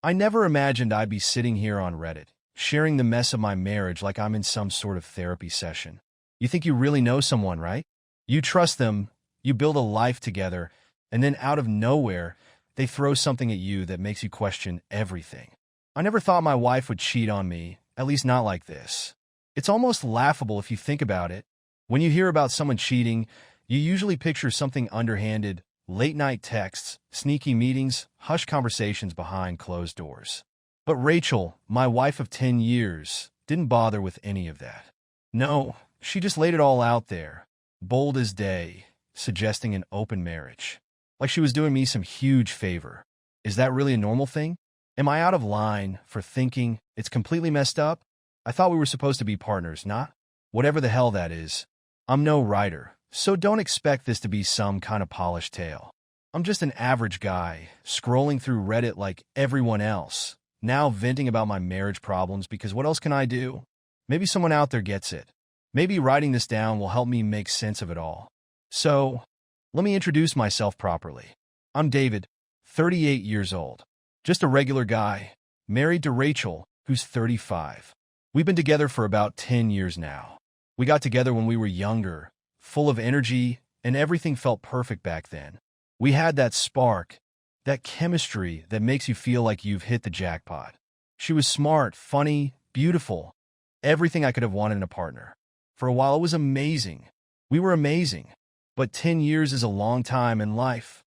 I never imagined I'd be sitting here on Reddit, sharing the mess of my marriage like I'm in some sort of therapy session. You think you really know someone, right? You trust them, you build a life together, and then out of nowhere, they throw something at you that makes you question everything. I never thought my wife would cheat on me, at least not like this. It's almost laughable if you think about it. When you hear about someone cheating, you usually picture something underhanded, late-night texts, sneaky meetings, hushed conversations behind closed doors. But Rachel, my wife of 10 years, didn't bother with any of that. No, she just laid it all out there, bold as day, suggesting an open marriage. Like she was doing me some huge favor. Is that really a normal thing? Am I out of line for thinking it's completely messed up? I thought we were supposed to be partners, not? Whatever the hell that is. I'm no writer, so don't expect this to be some kind of polished tale. I'm just an average guy, scrolling through Reddit like everyone else, now venting about my marriage problems because what else can I do? Maybe someone out there gets it. Maybe writing this down will help me make sense of it all. So, let me introduce myself properly. I'm David, 38 years old. Just a regular guy, married to Rachel, who's 35. We've been together for about 10 years now. We got together when we were younger, full of energy, and everything felt perfect back then. We had that spark, that chemistry that makes you feel like you've hit the jackpot. She was smart, funny, beautiful, everything I could have wanted in a partner. For a while, it was amazing. We were amazing. But 10 years is a long time in life.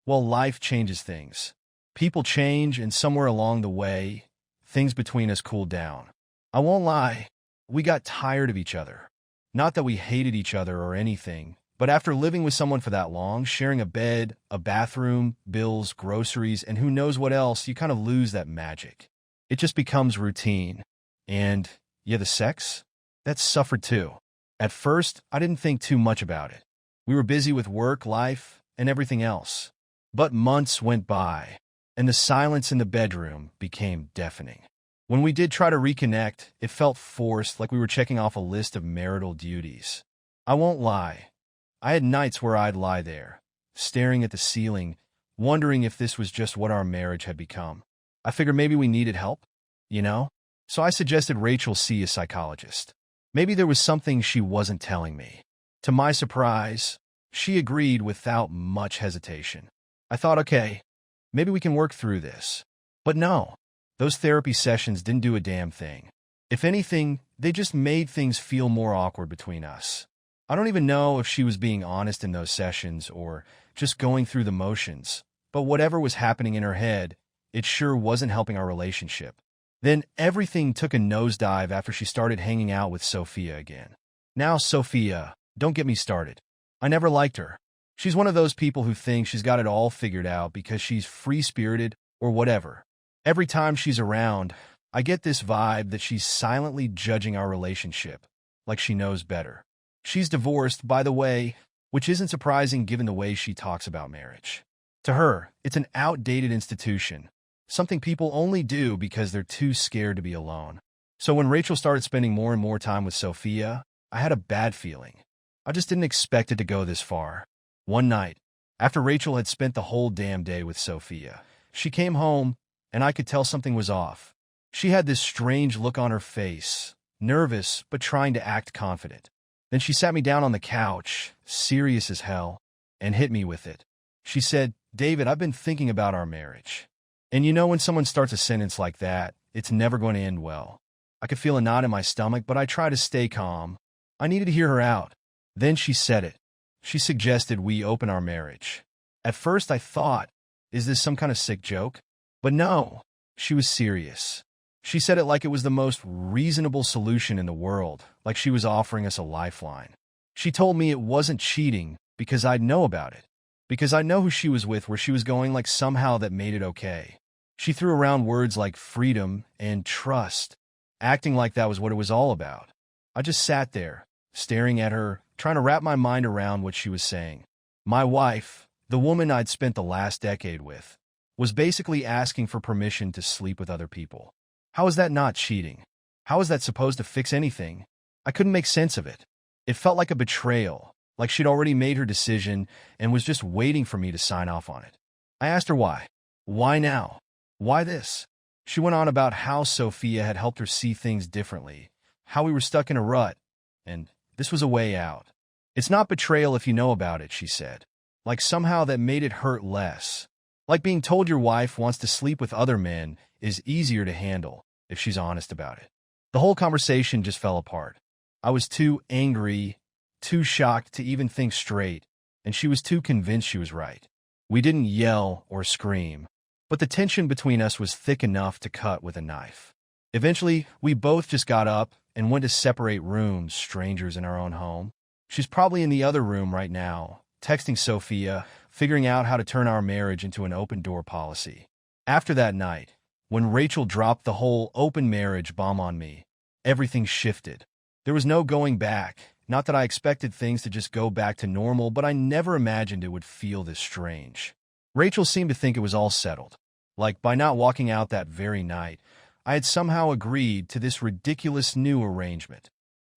Well, life changes things. People change, and somewhere along the way, things between us cooled down. I won't lie, we got tired of each other. Not that we hated each other or anything, but after living with someone for that long, sharing a bed, a bathroom, bills, groceries, and who knows what else, you kind of lose that magic. It just becomes routine. And, yeah, the sex? That suffered too. At first, I didn't think too much about it. We were busy with work, life, and everything else. But months went by, and the silence in the bedroom became deafening. When we did try to reconnect, it felt forced, like we were checking off a list of marital duties. I won't lie. I had nights where I'd lie there, staring at the ceiling, wondering if this was just what our marriage had become. I figured maybe we needed help, you know? So I suggested Rachel see a psychologist. Maybe there was something she wasn't telling me. To my surprise, she agreed without much hesitation. I thought, okay, maybe we can work through this. But no, those therapy sessions didn't do a damn thing. If anything, they just made things feel more awkward between us. I don't even know if she was being honest in those sessions or just going through the motions, but whatever was happening in her head, it sure wasn't helping our relationship. Then everything took a nosedive after she started hanging out with Sophia again. Now, Sophia, don't get me started. I never liked her. She's one of those people who think she's got it all figured out because she's free-spirited or whatever. Every time she's around, I get this vibe that she's silently judging our relationship, like she knows better. She's divorced, by the way, which isn't surprising given the way she talks about marriage. To her, it's an outdated institution, something people only do because they're too scared to be alone. So when Rachel started spending more and more time with Sophia, I had a bad feeling. I just didn't expect it to go this far. One night, after Rachel had spent the whole damn day with Sophia, she came home, and I could tell something was off. She had this strange look on her face, nervous but trying to act confident. Then she sat me down on the couch, serious as hell, and hit me with it. She said, "David, I've been thinking about our marriage." And you know when someone starts a sentence like that, it's never going to end well. I could feel a knot in my stomach, but I tried to stay calm. I needed to hear her out. Then she said it. She suggested we open our marriage. At first I thought, is this some kind of sick joke? But no, she was serious. She said it like it was the most reasonable solution in the world, like she was offering us a lifeline. She told me it wasn't cheating because I'd know about it, because I know who she was with, where she was going, like somehow that made it okay. She threw around words like freedom and trust, acting like that was what it was all about. I just sat there, staring at her, trying to wrap my mind around what she was saying. My wife, the woman I'd spent the last decade with, was basically asking for permission to sleep with other people. How is that not cheating? How is that supposed to fix anything? I couldn't make sense of it. It felt like a betrayal, like she'd already made her decision and was just waiting for me to sign off on it. I asked her why. Why now? Why this? She went on about how Sophia had helped her see things differently, how we were stuck in a rut, and this was a way out. It's not betrayal if you know about it, she said. Like somehow that made it hurt less. Like being told your wife wants to sleep with other men is easier to handle if she's honest about it. The whole conversation just fell apart. I was too angry, too shocked to even think straight, and she was too convinced she was right. We didn't yell or scream, but the tension between us was thick enough to cut with a knife. Eventually, we both just got up and went to separate rooms, strangers in our own home. She's probably in the other room right now, texting Sophia, figuring out how to turn our marriage into an open-door policy. After that night, when Rachel dropped the whole open marriage bomb on me, everything shifted. There was no going back. Not that I expected things to just go back to normal, but I never imagined it would feel this strange. Rachel seemed to think it was all settled. Like, by not walking out that very night, I had somehow agreed to this ridiculous new arrangement.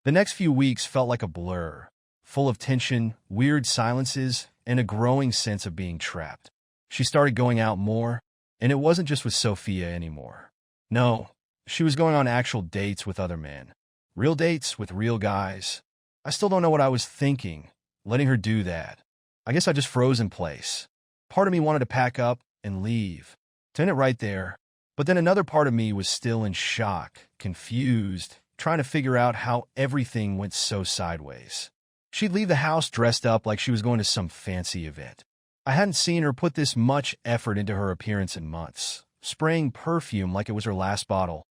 The next few weeks felt like a blur, full of tension, weird silences, and a growing sense of being trapped. She started going out more, and it wasn't just with Sophia anymore. No, she was going on actual dates with other men. Real dates with real guys. I still don't know what I was thinking, letting her do that. I guess I just froze in place. Part of me wanted to pack up and leave, to end it right there. But then another part of me was still in shock, confused, trying to figure out how everything went so sideways. She'd leave the house dressed up like she was going to some fancy event. I hadn't seen her put this much effort into her appearance in months, spraying perfume like it was her last bottle,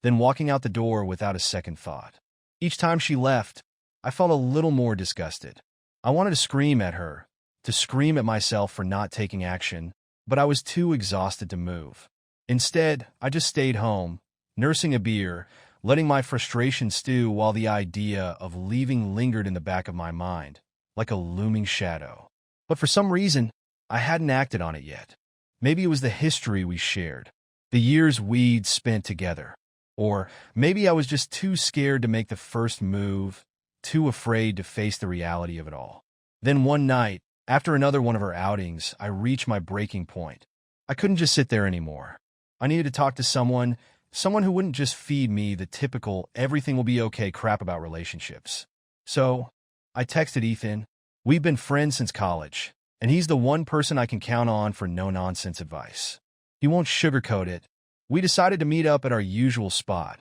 then walking out the door without a second thought. Each time she left, I felt a little more disgusted. I wanted to scream at her, to scream at myself for not taking action, but I was too exhausted to move. Instead, I just stayed home, nursing a beer, letting my frustration stew while the idea of leaving lingered in the back of my mind, like a looming shadow. But for some reason, I hadn't acted on it yet. Maybe it was the history we shared, the years we'd spent together. Or maybe I was just too scared to make the first move, too afraid to face the reality of it all. Then one night, after another one of her outings, I reached my breaking point. I couldn't just sit there anymore. I needed to talk to someone who wouldn't just feed me the typical everything will be okay crap about relationships. So, I texted Ethan. We've been friends since college, and he's the one person I can count on for no-nonsense advice. He won't sugarcoat it. We decided to meet up at our usual spot,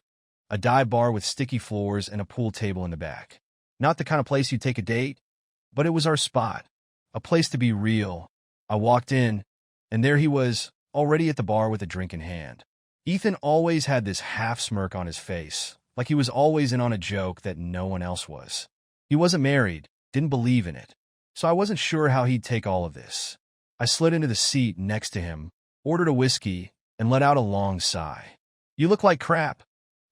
a dive bar with sticky floors and a pool table in the back. Not the kind of place you'd take a date, but it was our spot, a place to be real. I walked in, and there he was, already at the bar with a drink in hand. Ethan always had this half smirk on his face, like he was always in on a joke that no one else was. He wasn't married, didn't believe in it, so I wasn't sure how he'd take all of this. I slid into the seat next to him, ordered a whiskey, and let out a long sigh. "You look like crap,"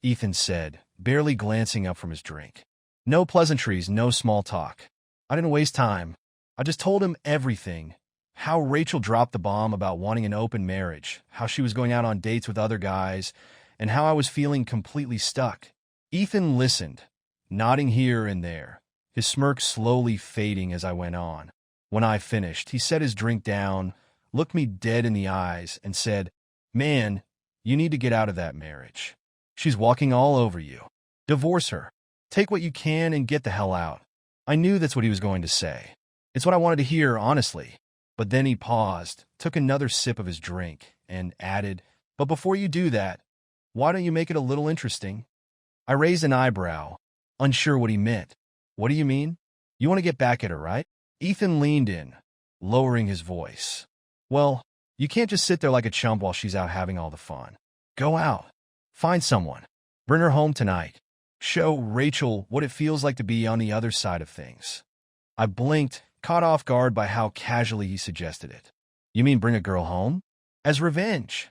Ethan said, barely glancing up from his drink. No pleasantries, no small talk. I didn't waste time. I just told him everything. How Rachel dropped the bomb about wanting an open marriage, how she was going out on dates with other guys, and how I was feeling completely stuck. Ethan listened, nodding here and there, his smirk slowly fading as I went on. When I finished, he set his drink down, looked me dead in the eyes, and said, "Man, you need to get out of that marriage. She's walking all over you. Divorce her. Take what you can and get the hell out." I knew that's what he was going to say. It's what I wanted to hear, honestly. But then he paused, took another sip of his drink, and added, "But before you do that, why don't you make it a little interesting?" I raised an eyebrow, unsure what he meant. "What do you mean? You want to get back at her, right?" Ethan leaned in, lowering his voice. "Well, you can't just sit there like a chump while she's out having all the fun. Go out. Find someone. Bring her home tonight. Show Rachel what it feels like to be on the other side of things." I blinked, caught off guard by how casually he suggested it. "You mean bring a girl home? As revenge?"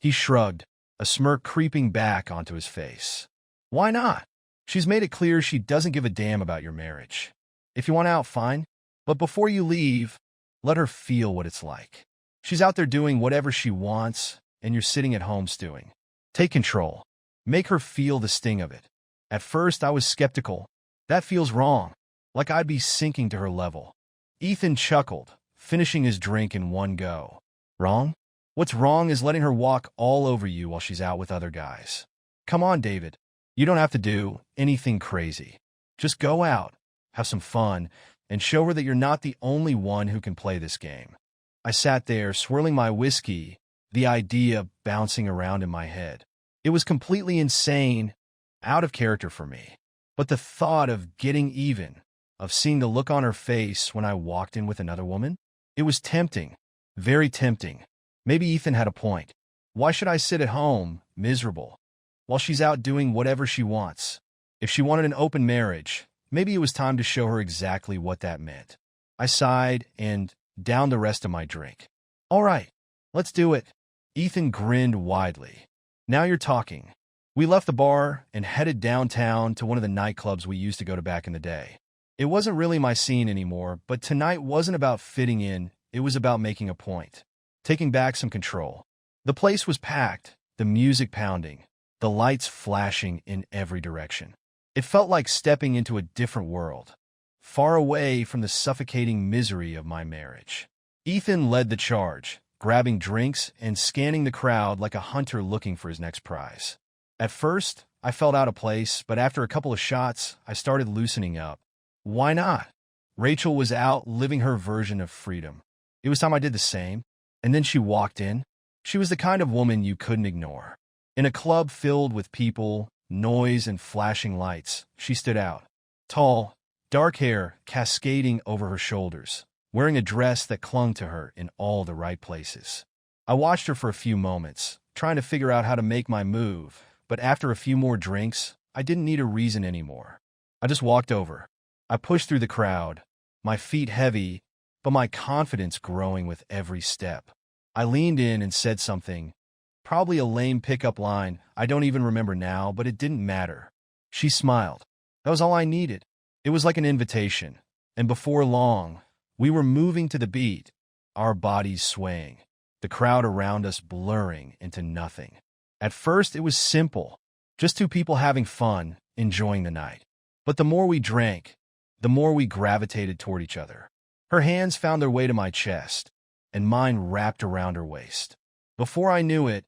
He shrugged, a smirk creeping back onto his face. "Why not? She's made it clear she doesn't give a damn about your marriage. If you want out, fine. But before you leave, let her feel what it's like. She's out there doing whatever she wants, and you're sitting at home stewing. Take control. Make her feel the sting of it." At first, I was skeptical. That feels wrong, like I'd be sinking to her level. Ethan chuckled, finishing his drink in one go. "Wrong? What's wrong is letting her walk all over you while she's out with other guys. Come on, David. You don't have to do anything crazy. Just go out, have some fun, and show her that you're not the only one who can play this game. I sat there, swirling my whiskey, the idea bouncing around in my head. It was completely insane, out of character for me. But the thought of getting even, of seeing the look on her face when I walked in with another woman, it was tempting, very tempting. Maybe Ethan had a point. Why should I sit at home, miserable, while she's out doing whatever she wants? If she wanted an open marriage, maybe it was time to show her exactly what that meant. I sighed and downed the rest of my drink. All right, let's do it. Ethan grinned widely. Now you're talking. We left the bar and headed downtown to one of the nightclubs we used to go to back in the day. It wasn't really my scene anymore, but tonight wasn't about fitting in, it was about making a point. Taking back some control. The place was packed, the music pounding, the lights flashing in every direction. It felt like stepping into a different world, far away from the suffocating misery of my marriage. Ethan led the charge, grabbing drinks and scanning the crowd like a hunter looking for his next prize. At first, I felt out of place, but after a couple of shots, I started loosening up. Why not? Rachel was out living her version of freedom. It was time I did the same. And then she walked in. She was the kind of woman you couldn't ignore. In a club filled with people, noise, and flashing lights, she stood out. Tall, dark hair cascading over her shoulders, wearing a dress that clung to her in all the right places. I watched her for a few moments, trying to figure out how to make my move, but after a few more drinks, I didn't need a reason anymore. I just walked over. I pushed through the crowd, my feet heavy, but my confidence growing with every step. I leaned in and said something, probably a lame pickup line I don't even remember now, but it didn't matter. She smiled. That was all I needed. It was like an invitation, and before long, we were moving to the beat, our bodies swaying, the crowd around us blurring into nothing. At first, it was simple, just two people having fun, enjoying the night. But the more we drank, the more we gravitated toward each other. Her hands found their way to my chest, and mine wrapped around her waist. Before I knew it,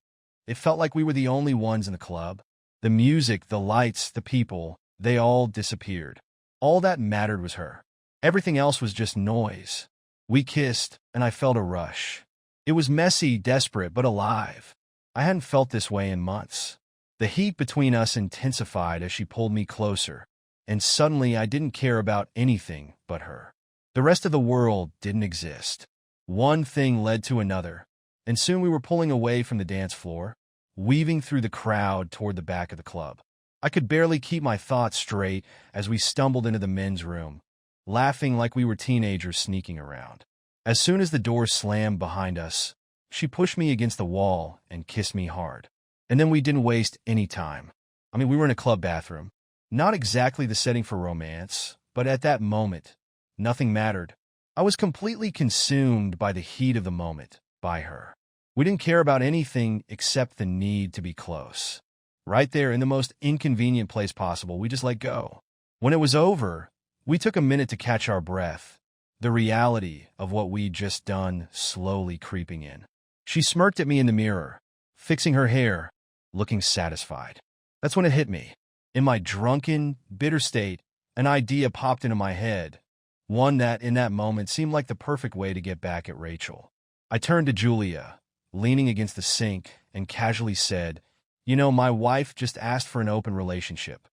it felt like we were the only ones in the club. The music, the lights, the people, they all disappeared. All that mattered was her. Everything else was just noise. We kissed, and I felt a rush. It was messy, desperate, but alive. I hadn't felt this way in months. The heat between us intensified as she pulled me closer, and suddenly I didn't care about anything but her. The rest of the world didn't exist. One thing led to another, and soon we were pulling away from the dance floor, weaving through the crowd toward the back of the club. I could barely keep my thoughts straight as we stumbled into the men's room, laughing like we were teenagers sneaking around. As soon as the door slammed behind us, she pushed me against the wall and kissed me hard. And then we didn't waste any time. We were in a club bathroom. Not exactly the setting for romance, but at that moment, nothing mattered. I was completely consumed by the heat of the moment, by her. We didn't care about anything except the need to be close. Right there in the most inconvenient place possible, we just let go. When it was over, we took a minute to catch our breath, the reality of what we'd just done slowly creeping in. She smirked at me in the mirror, fixing her hair, looking satisfied. That's when it hit me. In my drunken, bitter state, an idea popped into my head, one that, in that moment, seemed like the perfect way to get back at Rachel. I turned to Julia, leaning against the sink, and casually said, "You know, my wife just asked for an open relationship."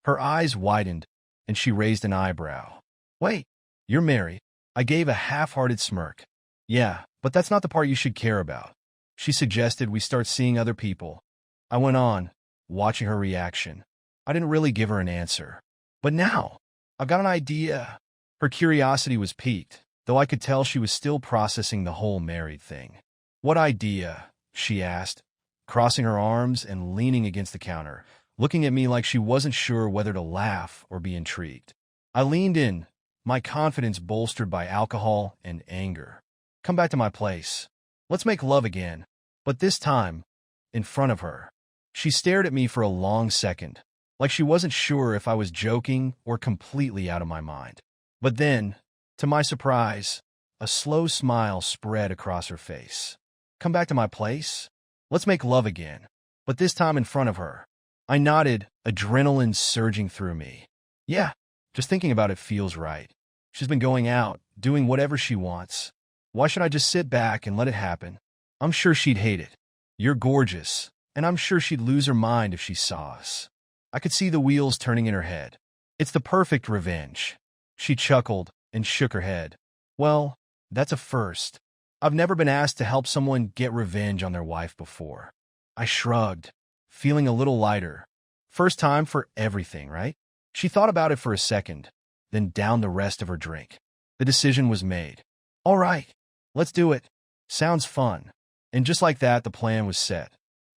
Her eyes widened, and she raised an eyebrow. "Wait, you're married?" I gave a half-hearted smirk. "Yeah, but that's not the part you should care about." She suggested we start seeing other people. I went on, watching her reaction. I didn't really give her an answer. But now, I've got an idea. Her curiosity was piqued, though I could tell she was still processing the whole married thing. "What idea?" she asked, crossing her arms and leaning against the counter, looking at me like she wasn't sure whether to laugh or be intrigued. I leaned in, my confidence bolstered by alcohol and anger. "Come back to my place. Let's make love again." But this time, in front of her. She stared at me for a long second, like she wasn't sure if I was joking or completely out of my mind. But then, to my surprise, a slow smile spread across her face. Come back to my place? Let's make love again, but this time in front of her. I nodded, adrenaline surging through me. Yeah, just thinking about it feels right. She's been going out, doing whatever she wants. Why should I just sit back and let it happen? I'm sure she'd hate it. You're gorgeous, and I'm sure she'd lose her mind if she saw us. I could see the wheels turning in her head. It's the perfect revenge. She chuckled and shook her head. Well, that's a first. I've never been asked to help someone get revenge on their wife before. I shrugged, feeling a little lighter. First time for everything, right? She thought about it for a second, then downed the rest of her drink. The decision was made. All right, let's do it. Sounds fun. And just like that, the plan was set.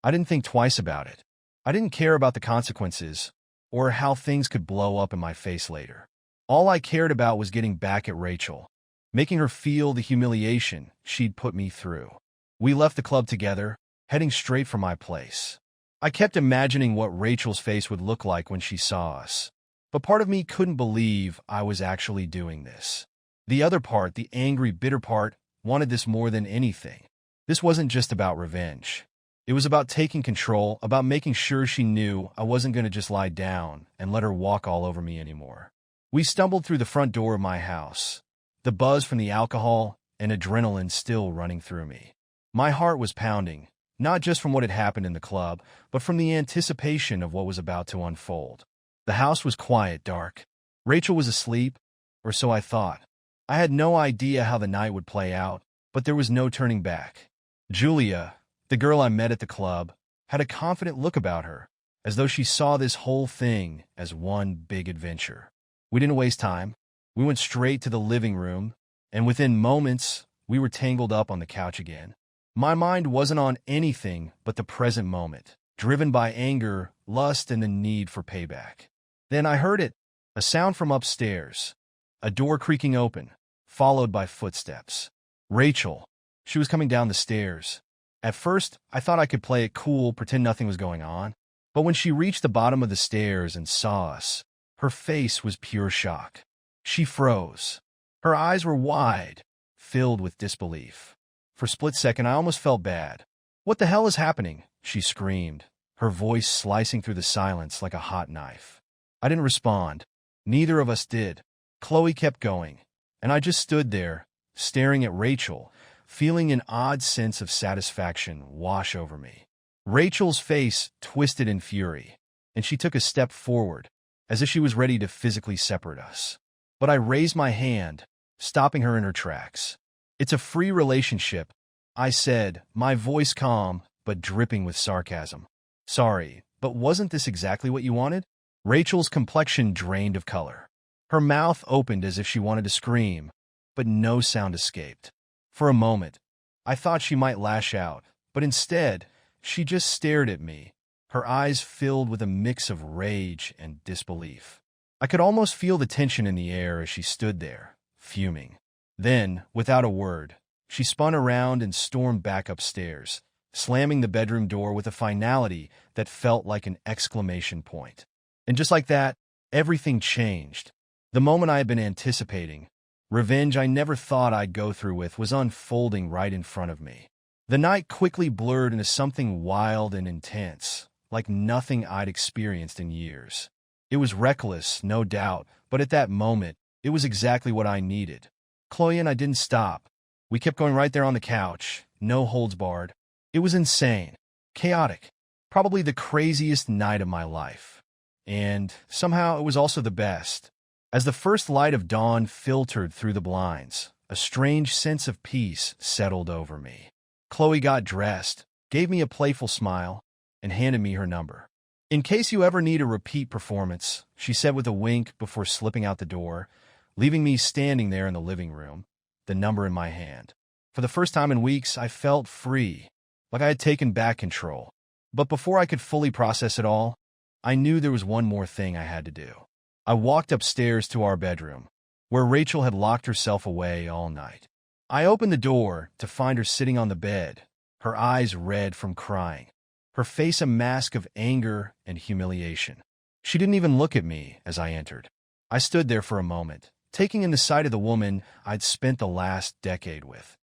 I didn't think twice about it. I didn't care about the consequences or how things could blow up in my face later. All I cared about was getting back at Rachel, making her feel the humiliation she'd put me through. We left the club together, heading straight for my place. I kept imagining what Rachel's face would look like when she saw us. But part of me couldn't believe I was actually doing this. The other part, the angry, bitter part, wanted this more than anything. This wasn't just about revenge. It was about taking control, about making sure she knew I wasn't going to just lie down and let her walk all over me anymore. We stumbled through the front door of my house, the buzz from the alcohol and adrenaline still running through me. My heart was pounding, not just from what had happened in the club, but from the anticipation of what was about to unfold. The house was quiet, dark. Rachel was asleep, or so I thought. I had no idea how the night would play out, but there was no turning back. Julia, the girl I met at the club, had a confident look about her, as though she saw this whole thing as one big adventure. We didn't waste time. We went straight to the living room, and within moments, we were tangled up on the couch again. My mind wasn't on anything but the present moment, driven by anger, lust, and the need for payback. Then I heard it, a sound from upstairs, a door creaking open, followed by footsteps. Rachel. She was coming down the stairs. At first, I thought I could play it cool, pretend nothing was going on. But when she reached the bottom of the stairs and saw us, her face was pure shock. She froze. Her eyes were wide, filled with disbelief. For a split second, I almost felt bad. "What the hell is happening?" she screamed, her voice slicing through the silence like a hot knife. I didn't respond. Neither of us did. Chloe kept going, and I just stood there, staring at Rachel, feeling an odd sense of satisfaction wash over me. Rachel's face twisted in fury, and she took a step forward, as if she was ready to physically separate us. But I raised my hand, stopping her in her tracks. "It's a free relationship," I said, my voice calm but dripping with sarcasm. "Sorry, but wasn't this exactly what you wanted?" Rachel's complexion drained of color. Her mouth opened as if she wanted to scream, but no sound escaped. For a moment, I thought she might lash out, but instead, she just stared at me, her eyes filled with a mix of rage and disbelief. I could almost feel the tension in the air as she stood there, fuming. Then, without a word, she spun around and stormed back upstairs, slamming the bedroom door with a finality that felt like an exclamation point. And just like that, everything changed. The moment I had been anticipating, revenge I never thought I'd go through with, was unfolding right in front of me. The night quickly blurred into something wild and intense, like nothing I'd experienced in years. It was reckless, no doubt, but at that moment, it was exactly what I needed. Chloe and I didn't stop. We kept going right there on the couch, no holds barred. It was insane, chaotic, probably the craziest night of my life. And somehow it was also the best. As the first light of dawn filtered through the blinds, a strange sense of peace settled over me. Chloe got dressed, gave me a playful smile, and handed me her number. "In case you ever need a repeat performance," she said with a wink before slipping out the door, leaving me standing there in the living room, the number in my hand. For the first time in weeks, I felt free, like I had taken back control. But before I could fully process it all, I knew there was one more thing I had to do. I walked upstairs to our bedroom, where Rachel had locked herself away all night. I opened the door to find her sitting on the bed, her eyes red from crying, her face a mask of anger and humiliation. She didn't even look at me as I entered. I stood there for a moment, taking in the sight of the woman I'd spent the last decade with.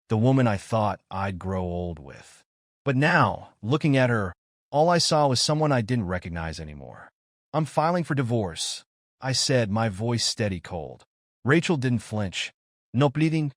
the woman I thought I'd grow old with. But now, looking at her, all I saw was someone I didn't recognize anymore. "I'm filing for divorce," I said, my voice steady cold. Rachel didn't flinch. "No pleading,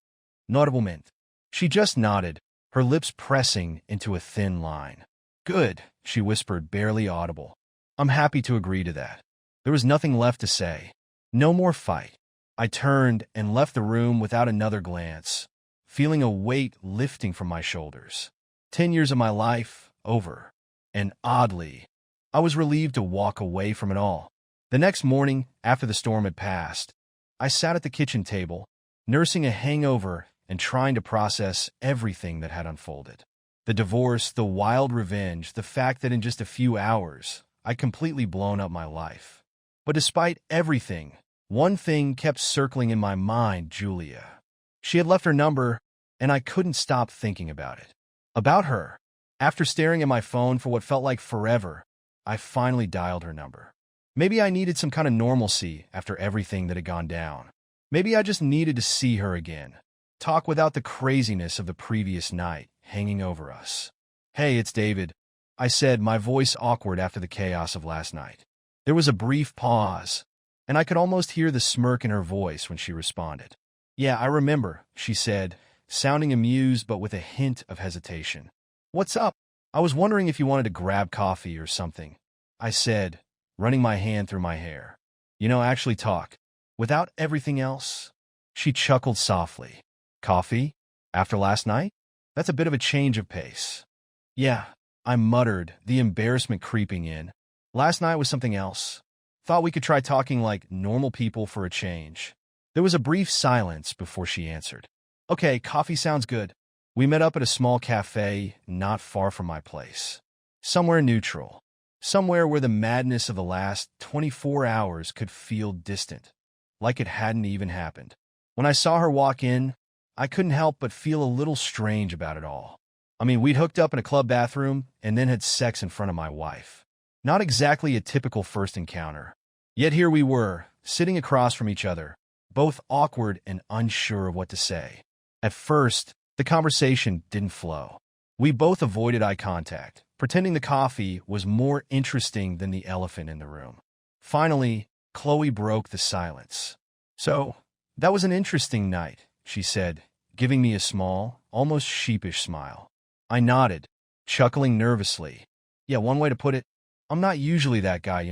no argument." She just nodded, her lips pressing into a thin line. "Good," she whispered, barely audible. "I'm happy to agree to that." There was nothing left to say. No more fight. I turned and left the room without another glance, feeling a weight lifting from my shoulders. 10 years of my life, over. And oddly, I was relieved to walk away from it all. The next morning, after the storm had passed, I sat at the kitchen table, nursing a hangover and trying to process everything that had unfolded. The divorce, the wild revenge, the fact that in just a few hours, I'd completely blown up my life. But despite everything, one thing kept circling in my mind: Julia. She had left her number, and I couldn't stop thinking about it. About her. After staring at my phone for what felt like forever, I finally dialed her number. Maybe I needed some kind of normalcy after everything that had gone down. Maybe I just needed to see her again. Talk without the craziness of the previous night hanging over us. "Hey, it's David," I said, my voice awkward after the chaos of last night. There was a brief pause, and I could almost hear the smirk in her voice when she responded. "Yeah, I remember," she said, sounding amused but with a hint of hesitation. "What's up? I was wondering if you wanted to grab coffee or something," I said, running my hand through my hair. Actually talk. Without everything else?" She chuckled softly. "Coffee? After last night? That's a bit of a change of pace." "Yeah," I muttered, the embarrassment creeping in. "Last night was something else. Thought we could try talking like normal people for a change." There was a brief silence before she answered. "Okay, coffee sounds good." We met up at a small cafe not far from my place. Somewhere neutral. Somewhere where the madness of the last 24 hours could feel distant, like it hadn't even happened. When I saw her walk in, I couldn't help but feel a little strange about it all. We'd hooked up in a club bathroom and then had sex in front of my wife. Not exactly a typical first encounter. Yet here we were, sitting across from each other, both awkward and unsure of what to say. At first, the conversation didn't flow. We both avoided eye contact, pretending the coffee was more interesting than the elephant in the room. Finally, Chloe broke the silence. "So, that was an interesting night," she said, giving me a small, almost sheepish smile. I nodded, chuckling nervously. "Yeah, one way to put it, I'm not usually that guy,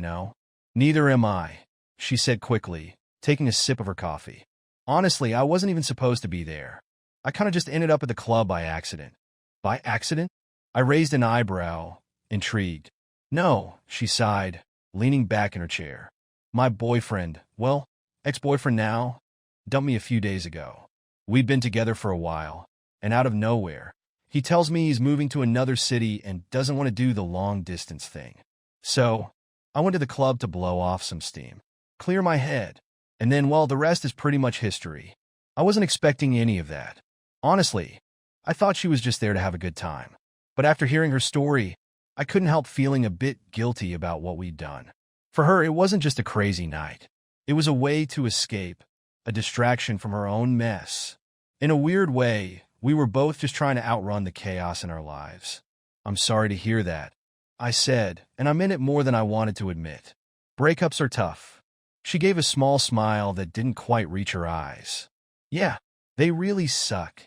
"Neither am I," she said quickly, taking a sip of her coffee. "Honestly, I wasn't even supposed to be there. I kind of just ended up at the club by accident." "By accident?" I raised an eyebrow, intrigued. "No," she sighed, leaning back in her chair. "My boyfriend, well, ex-boyfriend now, dumped me a few days ago. We'd been together for a while, and out of nowhere, he tells me he's moving to another city and doesn't want to do the long-distance thing. So, I went to the club to blow off some steam, clear my head, and then, well, the rest is pretty much history. I wasn't expecting any of that. Honestly, I thought she was just there to have a good time. But after hearing her story, I couldn't help feeling a bit guilty about what we'd done. For her, it wasn't just a crazy night. It was a way to escape, a distraction from her own mess. In a weird way, we were both just trying to outrun the chaos in our lives. "I'm sorry to hear that," I said, and I meant it more than I wanted to admit. "Breakups are tough." She gave a small smile that didn't quite reach her eyes. "Yeah, they really suck."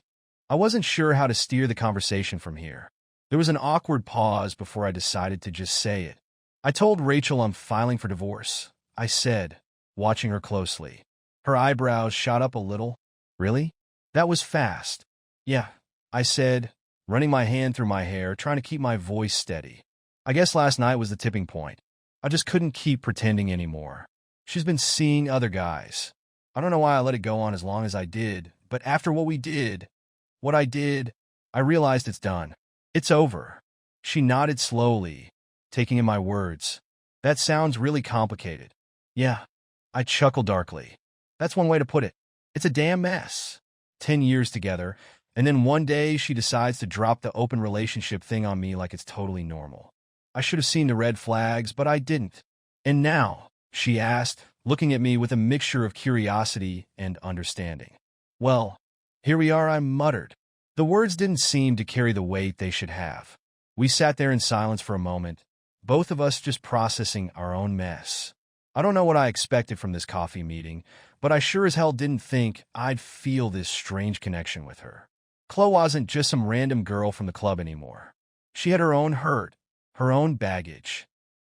I wasn't sure how to steer the conversation from here. There was an awkward pause before I decided to just say it. "I told Rachel I'm filing for divorce," I said, watching her closely. Her eyebrows shot up a little. "Really? That was fast." "Yeah," I said, running my hand through my hair, trying to keep my voice steady. "I guess last night was the tipping point. I just couldn't keep pretending anymore. She's been seeing other guys. I don't know why I let it go on as long as I did, but after what I did, I realized it's done. It's over." She nodded slowly, taking in my words. "That sounds really complicated." "Yeah," I chuckled darkly. "That's one way to put it. It's a damn mess. 10 years together, and then one day she decides to drop the open relationship thing on me like it's totally normal. I should have seen the red flags, but I didn't." "And now?" she asked, looking at me with a mixture of curiosity and understanding. "Well, here we are," I muttered. The words didn't seem to carry the weight they should have. We sat there in silence for a moment, both of us just processing our own mess. I don't know what I expected from this coffee meeting, but I sure as hell didn't think I'd feel this strange connection with her. Chloe wasn't just some random girl from the club anymore. She had her own hurt, her own baggage.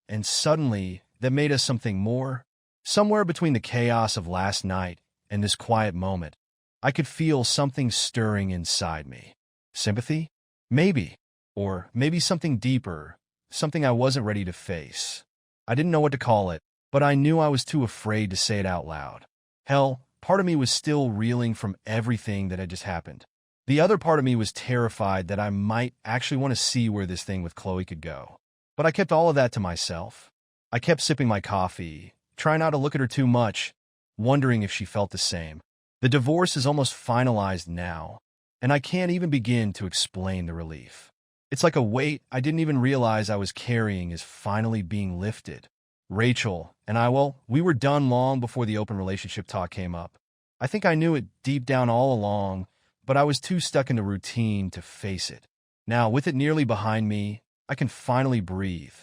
And suddenly, that made us something more. Somewhere between the chaos of last night and this quiet moment, I could feel something stirring inside me. Sympathy? Maybe. Or maybe something deeper, something I wasn't ready to face. I didn't know what to call it, but I knew I was too afraid to say it out loud. Hell, part of me was still reeling from everything that had just happened. The other part of me was terrified that I might actually want to see where this thing with Chloe could go. But I kept all of that to myself. I kept sipping my coffee, trying not to look at her too much, wondering if she felt the same. The divorce is almost finalized now, and I can't even begin to explain the relief. It's like a weight I didn't even realize I was carrying is finally being lifted. Rachel and I, well, we were done long before the open relationship talk came up. I think I knew it deep down all along, but I was too stuck in the routine to face it. Now, with it nearly behind me, I can finally breathe.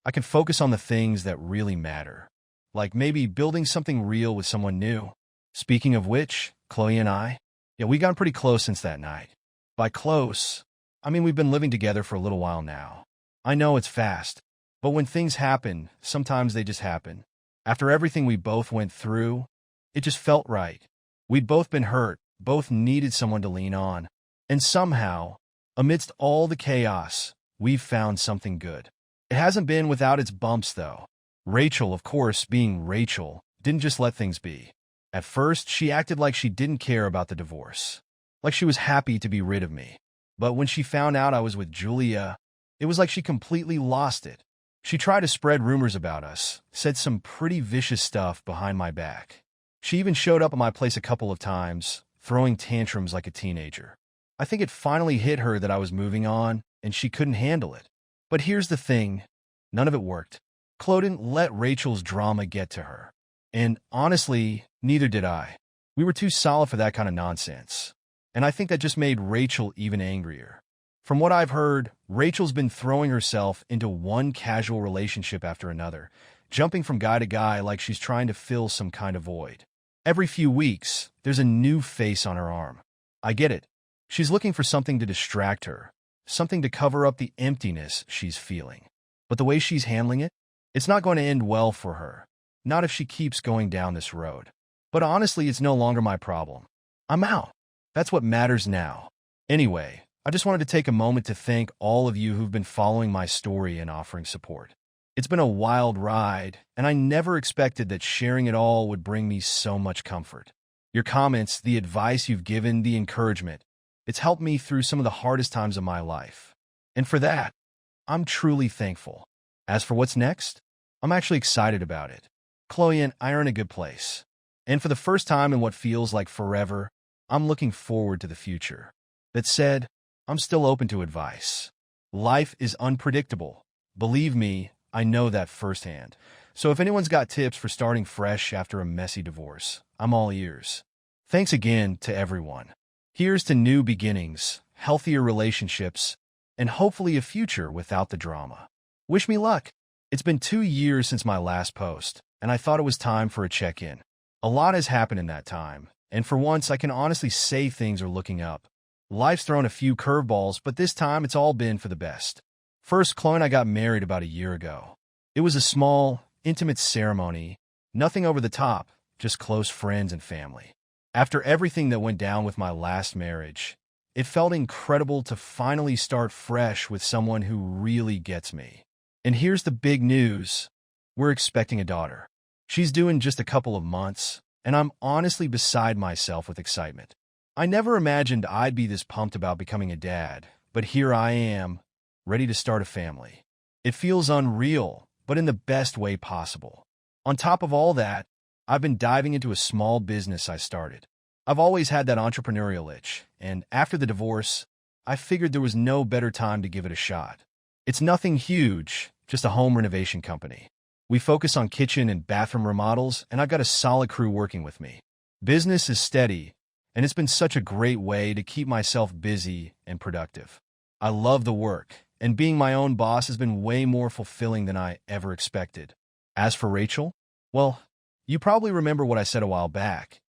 I can focus on the things that really matter, like maybe building something real with someone new. Speaking of which, Chloe and I, we gotten pretty close since that night. By close, I mean we've been living together for a little while now. I know it's fast, but when things happen, sometimes they just happen. After everything we both went through, it just felt right. We'd both been hurt, both needed someone to lean on. And somehow, amidst all the chaos, we've found something good. It hasn't been without its bumps, though. Rachel, of course, being Rachel, didn't just let things be. At first, she acted like she didn't care about the divorce, like she was happy to be rid of me. But when she found out I was with Julia, it was like she completely lost it. She tried to spread rumors about us, said some pretty vicious stuff behind my back. She even showed up at my place a couple of times, throwing tantrums like a teenager. I think it finally hit her that I was moving on, and she couldn't handle it. But here's the thing, none of it worked. Chloe didn't let Rachel's drama get to her. And honestly, neither did I. We were too solid for that kind of nonsense. And I think that just made Rachel even angrier. From what I've heard, Rachel's been throwing herself into one casual relationship after another, jumping from guy to guy like she's trying to fill some kind of void. Every few weeks, there's a new face on her arm. I get it. She's looking for something to distract her, something to cover up the emptiness she's feeling. But the way she's handling it, it's not going to end well for her. Not if she keeps going down this road. But honestly, it's no longer my problem. I'm out. That's what matters now. Anyway, I just wanted to take a moment to thank all of you who've been following my story and offering support. It's been a wild ride, and I never expected that sharing it all would bring me so much comfort. Your comments, the advice you've given, the encouragement, it's helped me through some of the hardest times of my life. And for that, I'm truly thankful. As for what's next, I'm actually excited about it. Chloe and I are in a good place. And for the first time in what feels like forever, I'm looking forward to the future. That said, I'm still open to advice. Life is unpredictable. Believe me, I know that firsthand. So if anyone's got tips for starting fresh after a messy divorce, I'm all ears. Thanks again to everyone. Here's to new beginnings, healthier relationships, and hopefully a future without the drama. Wish me luck. It's been 2 years since my last post, and I thought it was time for a check-in. A lot has happened in that time, and for once I can honestly say things are looking up. Life's thrown a few curveballs, but this time it's all been for the best. First, Chloe and I got married about a year ago. It was a small, intimate ceremony, nothing over the top, just close friends and family. After everything that went down with my last marriage, it felt incredible to finally start fresh with someone who really gets me. And here's the big news. We're expecting a daughter. She's due in just a couple of months, and I'm honestly beside myself with excitement. I never imagined I'd be this pumped about becoming a dad, but here I am, ready to start a family. It feels unreal, but in the best way possible. On top of all that, I've been diving into a small business I started. I've always had that entrepreneurial itch, and after the divorce, I figured there was no better time to give it a shot. It's nothing huge, just a home renovation company. We focus on kitchen and bathroom remodels, and I've got a solid crew working with me. Business is steady, and it's been such a great way to keep myself busy and productive. I love the work, and being my own boss has been way more fulfilling than I ever expected. As for Rachel, well, you probably remember what I said a while back,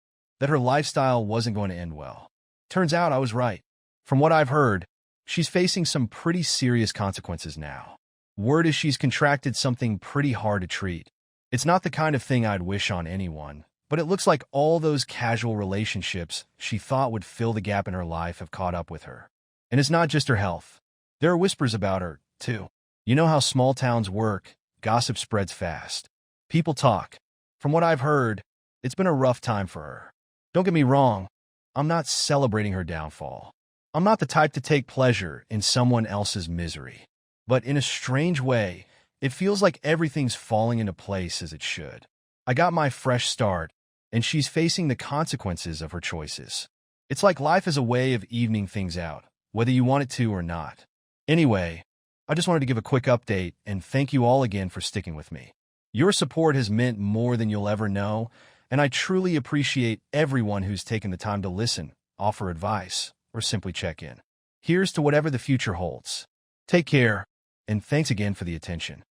that her lifestyle wasn't going to end well. Turns out I was right. From what I've heard, she's facing some pretty serious consequences now. Word is she's contracted something pretty hard to treat. It's not the kind of thing I'd wish on anyone, but it looks like all those casual relationships she thought would fill the gap in her life have caught up with her. And it's not just her health. There are whispers about her, too. You know how small towns work, gossip spreads fast. People talk. From what I've heard, it's been a rough time for her. Don't get me wrong, I'm not celebrating her downfall. I'm not the type to take pleasure in someone else's misery. But in a strange way, it feels like everything's falling into place as it should. I got my fresh start, and she's facing the consequences of her choices. It's like life is a way of evening things out, whether you want it to or not. Anyway, I just wanted to give a quick update and thank you all again for sticking with me. Your support has meant more than you'll ever know, and I truly appreciate everyone who's taken the time to listen, offer advice, or simply check in. Here's to whatever the future holds. Take care, and thanks again for the attention.